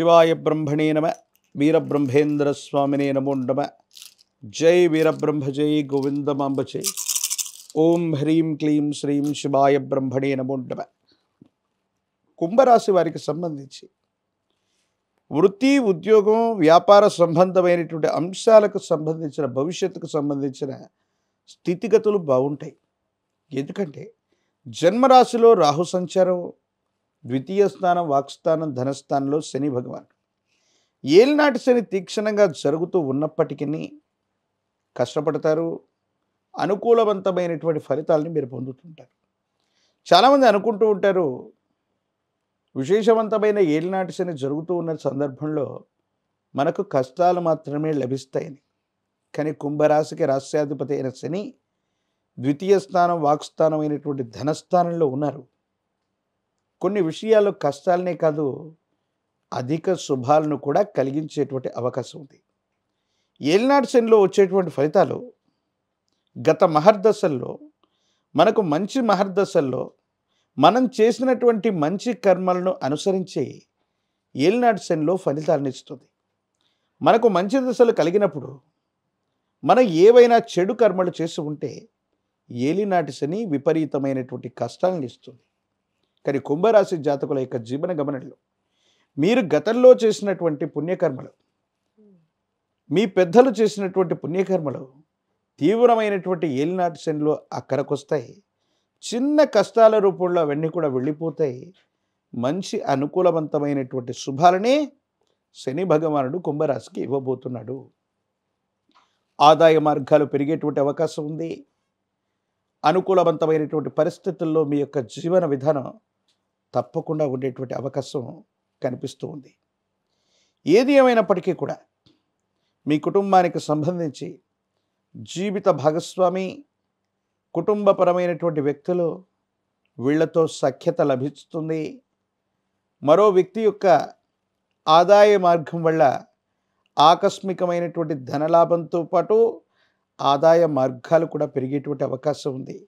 శివాయ బ్రహ్మణే నమ. వీరబ్రహ్మేంద్ర స్వామినే నమో నమ. జై వీరబ్రహ్మ జై గోవిందమాంబ జై. ఓం హ్రీం క్లీం శ్రీం శివాయ బ్రహ్మణే నమో నమ. కుంభరాశి వారికి సంబంధించి వృత్తి, ఉద్యోగం, వ్యాపార సంబంధమైనటువంటి అంశాలకు సంబంధించిన భవిష్యత్తుకు సంబంధించిన స్థితిగతులు బాగుంటాయి. ఎందుకంటే జన్మరాశిలో రాహు సంచారం, ద్వితీయ స్థానం, వాక్స్థానం, ధనస్థానంలో శని భగవాన్. ఏలినాటి శని తీక్షణంగా జరుగుతూ ఉన్నప్పటికీ కష్టపడతారు. అనుకూలవంతమైనటువంటి ఫలితాలని మీరు పొందుతుంటారు. చాలామంది అనుకుంటూ ఉంటారు, విశేషవంతమైన ఏలినాటి శని జరుగుతూ ఉన్న సందర్భంలో మనకు కష్టాలు మాత్రమే లభిస్తాయని. కానీ కుంభరాశికి రాశ్యాధిపతి అయిన శని ద్వితీయ స్థానం, వాక్స్థానం అయినటువంటి ధనస్థానంలో ఉన్నారు. కొన్ని విషయాల్లో కష్టాలనే కాదు, అధిక శుభాలను కూడా కలిగించేటువంటి అవకాశం ఉంది. ఏలినాటి శనిలో వచ్చేటువంటి ఫలితాలు గత మహర్దశల్లో, మనకు మంచి మహర్దశల్లో మనం చేసినటువంటి మంచి కర్మలను అనుసరించి ఏలినాటి శనిలో ఫలితాలను ఇస్తుంది. మనకు మంచి దశలు కలిగినప్పుడు మనం ఏవైనా చెడు కర్మలు చేసి ఉంటే ఏలినాటి శని విపరీతమైనటువంటి కష్టాలను ఇస్తుంది. కానీ కుంభరాశి జాతకుల యొక్క జీవన గమనంలో మీరు గతంలో చేసినటువంటి పుణ్యకర్మలు, మీ పెద్దలు చేసినటువంటి పుణ్యకర్మలు తీవ్రమైనటువంటి ఏలినాటి శనిలో అక్కడికొస్తాయి. చిన్న కష్టాల రూపంలో అవన్నీ కూడా వెళ్ళిపోతాయి. మంచి అనుకూలవంతమైనటువంటి శుభాలనే శని భగవానుడు కుంభరాశికి ఇవ్వబోతున్నాడు. ఆదాయ మార్గాలు పెరిగేటువంటి అవకాశం ఉంది. అనుకూలవంతమైనటువంటి పరిస్థితుల్లో మీ యొక్క జీవన విధానం తప్పకుండా ఉండేటువంటి అవకాశం కనిపిస్తూ ఉంది. ఏది ఏమైనప్పటికీ కూడా మీ కుటుంబానికి సంబంధించి జీవిత భాగస్వామి, కుటుంబపరమైనటువంటి వ్యక్తులు, వీళ్లతో సఖ్యత లభిస్తుంది. మరో వ్యక్తి యొక్క ఆదాయ మార్గం వల్ల ఆకస్మికమైనటువంటి ధనలాభంతో పాటు ఆదాయ మార్గాలు కూడా పెరిగేటువంటి అవకాశం ఉంది.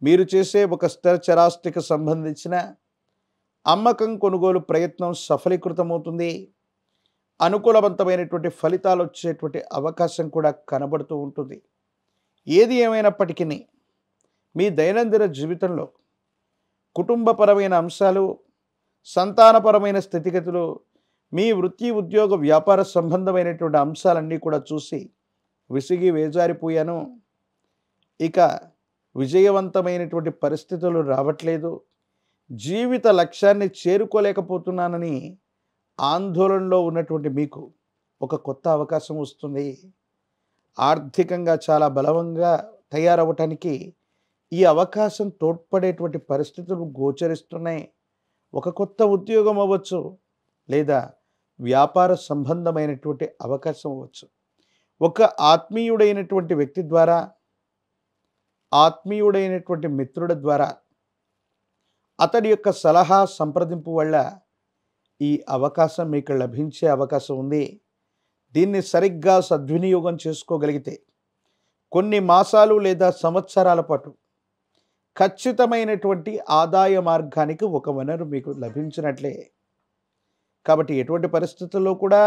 మీరు చేసే ఒక స్థిర చరాస్తికి సంబంధించిన అమ్మకం, కొనుగోలు ప్రయత్నం సఫలీకృతమవుతుంది. అనుకూలవంతమైనటువంటి ఫలితాలు వచ్చేటువంటి అవకాశం కూడా కనబడుతూ ఉంటుంది. ఏది ఏమైనప్పటికీ మీ దైనందిన జీవితంలో కుటుంబపరమైన అంశాలు, సంతానపరమైన స్థితిగతులు, మీ వృత్తి, ఉద్యోగ, వ్యాపార సంబంధమైనటువంటి అంశాలన్నీ కూడా చూసి విసిగి వేజారిపోయాను, ఇక విజయవంతమైనటువంటి పరిస్థితులు రావట్లేదు, జీవిత లక్ష్యాన్ని చేరుకోలేకపోతున్నానని ఆందోళనలో ఉన్నటువంటి మీకు ఒక కొత్త అవకాశం వస్తుంది. ఆర్థికంగా చాలా బలవంగా తయారవటానికి ఈ అవకాశం తోడ్పడేటువంటి పరిస్థితులు గోచరిస్తున్నాయి. ఒక కొత్త ఉద్యోగం అవ్వచ్చు, లేదా వ్యాపార సంబంధమైనటువంటి అవకాశం అవ్వచ్చు. ఒక ఆత్మీయుడైనటువంటి వ్యక్తి ద్వారా, ఆత్మీయుడైనటువంటి మిత్రుడి ద్వారా, అతడి యొక్క సలహా సంప్రదింపు వల్ల ఈ అవకాశం మీకు లభించే అవకాశం ఉంది. దీన్ని సరిగ్గా సద్వినియోగం చేసుకోగలిగితే కొన్ని మాసాలు లేదా సంవత్సరాల పాటు ఖచ్చితమైనటువంటి ఆదాయ మార్గానికి ఒక వనరు మీకు లభించినట్లే. కాబట్టి ఎటువంటి పరిస్థితుల్లో కూడా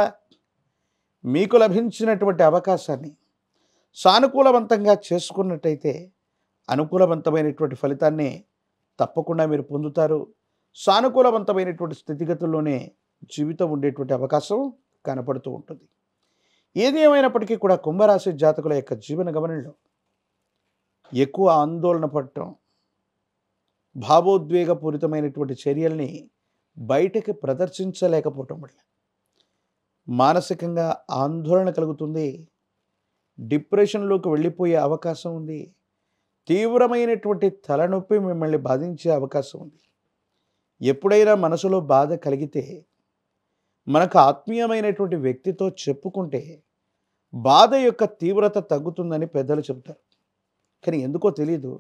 మీకు లభించినటువంటి అవకాశాన్ని సానుకూలవంతంగా చేసుకున్నట్టయితే అనుకూలవంతమైనటువంటి ఫలితాన్ని తప్పకుండా మీరు పొందుతారు. సానుకూలవంతమైనటువంటి స్థితిగతుల్లోనే జీవితం ఉండేటువంటి అవకాశం కనపడుతూ ఉంటుంది. ఏది ఏమైనప్పటికీ కూడా కుంభరాశి జాతకుల యొక్క జీవన గమనంలో ఎక్కువ ఆందోళన పడటం, భావోద్వేగపూరితమైనటువంటి చర్యల్ని బయటకి ప్రదర్శించలేకపోవటం వల్ల మానసికంగా ఆందోళన కలుగుతుంది. డిప్రెషన్లోకి వెళ్ళిపోయే అవకాశం ఉంది. తీవ్రమైనటువంటి తలనొప్పి మిమ్మల్ని బాధించే అవకాశం ఉంది. ఎప్పుడైనా మనసులో బాధ కలిగితే మనకు ఆత్మీయమైనటువంటి వ్యక్తితో చెప్పుకుంటే బాధ యొక్క తీవ్రత తగ్గుతుందని పెద్దలు చెబుతారు. కానీ ఎందుకో తెలియదు,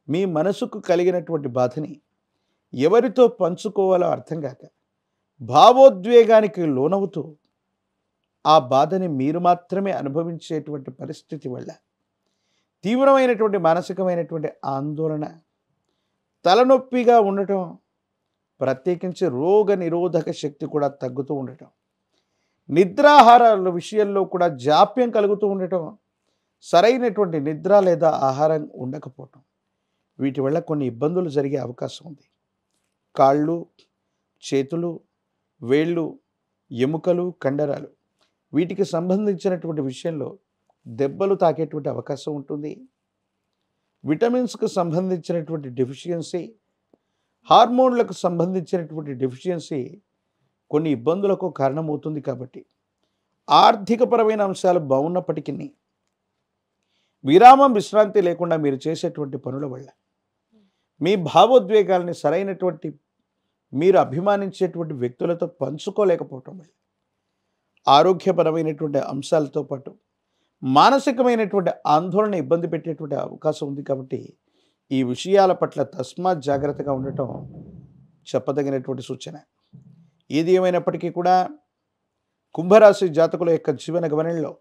మీ మనసుకు కలిగినటువంటి బాధని ఎవరితో పంచుకోవాలో అర్థం కాక భావోద్వేగానికి లోనవుతూ ఆ బాధని మీరు మాత్రమే అనుభవించేటువంటి పరిస్థితి వల్ల తీవ్రమైనటువంటి మానసికమైనటువంటి ఆందోళన, తలనొప్పిగా ఉండటం, ప్రత్యేకించి రోగ నిరోధక శక్తి కూడా తగ్గుతూ ఉండటం, నిద్రాహారాల విషయంలో కూడా జాప్యం కలుగుతూ ఉండటం, సరైనటువంటి నిద్ర లేదా ఆహారం ఉండకపోవటం, వీటి వల్ల కొన్ని ఇబ్బందులు జరిగే అవకాశం ఉంది. కాళ్ళు, చేతులు, వేళ్ళు, ఎముకలు, కండరాలు వీటికి సంబంధించినటువంటి విషయంలో దెబ్బలు తాకేటువంటి అవకాశం ఉంటుంది. విటమిన్స్కు సంబంధించినటువంటి డెఫిషియన్సీ, హార్మోన్లకు సంబంధించినటువంటి డెఫిషియన్సీ కొన్ని ఇబ్బందులకు కారణమవుతుంది. కాబట్టి ఆర్థికపరమైన అంశాలు బాగున్నప్పటికీ విరామం, విశ్రాంతి లేకుండా మీరు చేసేటువంటి పనుల వల్ల మీ భావోద్వేగాల్ని సరైనటువంటి మీరు అభిమానించేటువంటి వ్యక్తులతో పంచుకోలేకపోవటం వల్ల ఆరోగ్యపరమైనటువంటి అంశాలతో పాటు మానసికమైనటువంటి ఆందోళన ఇబ్బంది పెట్టేటువంటి అవకాశం ఉంది. కాబట్టి ఈ విషయాల పట్ల తస్మాత్ జాగ్రత్తగా ఉండటం చెప్పదగినటువంటి సూచన. ఏది ఏమైనప్పటికీ కూడా కుంభరాశి జాతకుల యొక్క జీవన గమనంలో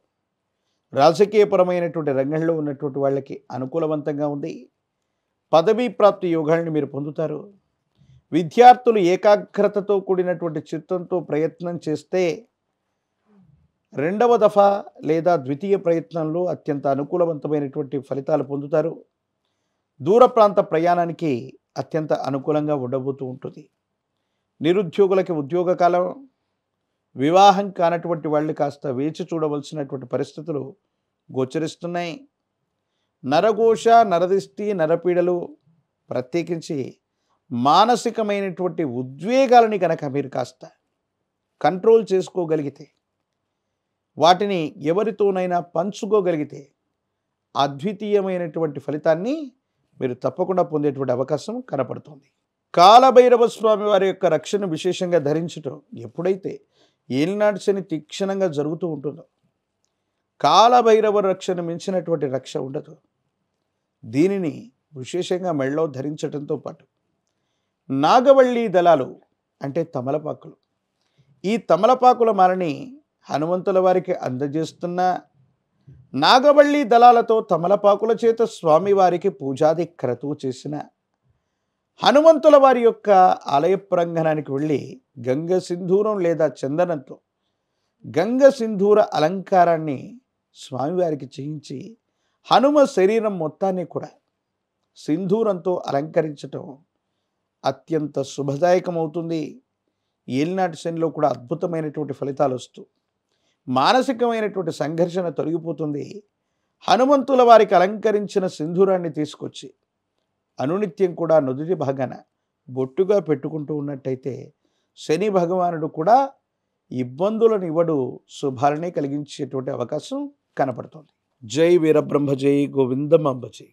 రాజకీయపరమైనటువంటి రంగంలో ఉన్నటువంటి వాళ్ళకి అనుకూలవంతంగా ఉంది. పదవీ ప్రాప్తి యోగాల్ని మీరు పొందుతారు. విద్యార్థులు ఏకాగ్రతతో కూడినటువంటి చిత్తంతో ప్రయత్నం చేస్తే రెండవ దఫా లేదా ద్వితీయ ప్రయత్నంలో అత్యంత అనుకూలవంతమైనటువంటి ఫలితాలు పొందుతారు. దూర ప్రాంత ప్రయాణానికి అత్యంత అనుకూలంగా ఉండబోతూ ఉంటుంది. నిరుద్యోగులకి ఉద్యోగ కాలం, వివాహం కానటువంటి వాళ్ళు కాస్త వేచి చూడవలసినటువంటి పరిస్థితులు గోచరిస్తున్నాయి. నరఘోష, నరదిష్టి, నరపీడలు, ప్రత్యేకించి మానసికమైనటువంటి ఉద్వేగాలని కనుక మీరు కాస్త కంట్రోల్ చేసుకోగలిగితే, వాటిని ఎవరితోనైనా పంచుకోగలిగితే అద్వితీయమైనటువంటి ఫలితాన్ని మీరు తప్పకుండా పొందేటువంటి అవకాశం కనపడుతుంది. కాలభైరవ స్వామి వారి యొక్క రక్షణ విశేషంగా ధరించటం ఎప్పుడైతే ఏలినాటి శని తీక్షణంగా జరుగుతూ ఉంటుందో, కాలభైరవ రక్షణ మించినటువంటి రక్ష ఉండదు. దీనిని విశేషంగా మెళ్ళలో ధరించడంతో పాటు నాగవల్లి దళాలు అంటే తమలపాకులు, ఈ తమలపాకుల మాలని హనుమంతుల వారికి అందజేస్తున్న నాగవల్లి దళాలతో తమలపాకుల చేత స్వామివారికి పూజాది క్రతువు చేసిన హనుమంతుల వారి యొక్క ఆలయ ప్రాంగణానికి వెళ్ళి గంగ సింధూరం లేదా చందనంతో గంగ సింధూర అలంకారాన్ని స్వామివారికి చేయించి హనుమ శరీరం మొత్తాన్ని కూడా సింధూరంతో అలంకరించటం అత్యంత శుభదాయకమవుతుంది. ఏలినాటి శనిలో కూడా అద్భుతమైనటువంటి ఫలితాలు వస్తూ మానసికమైనటువంటి సంఘర్షణ తొలగిపోతుంది. హనుమంతుల వారికి అలంకరించిన సింధూరాన్ని తీసుకొచ్చి అనునిత్యం కూడా నుదుటి భాగాన బొట్టుగా పెట్టుకుంటూ ఉన్నట్టయితే శని భగవానుడు కూడా ఇబ్బందులను ఇవ్వడు, శుభాలనే కలిగించేటువంటి అవకాశం కనపడుతుంది. జై వీరబ్రహ్మ, జై గోవిందమాంబ జై.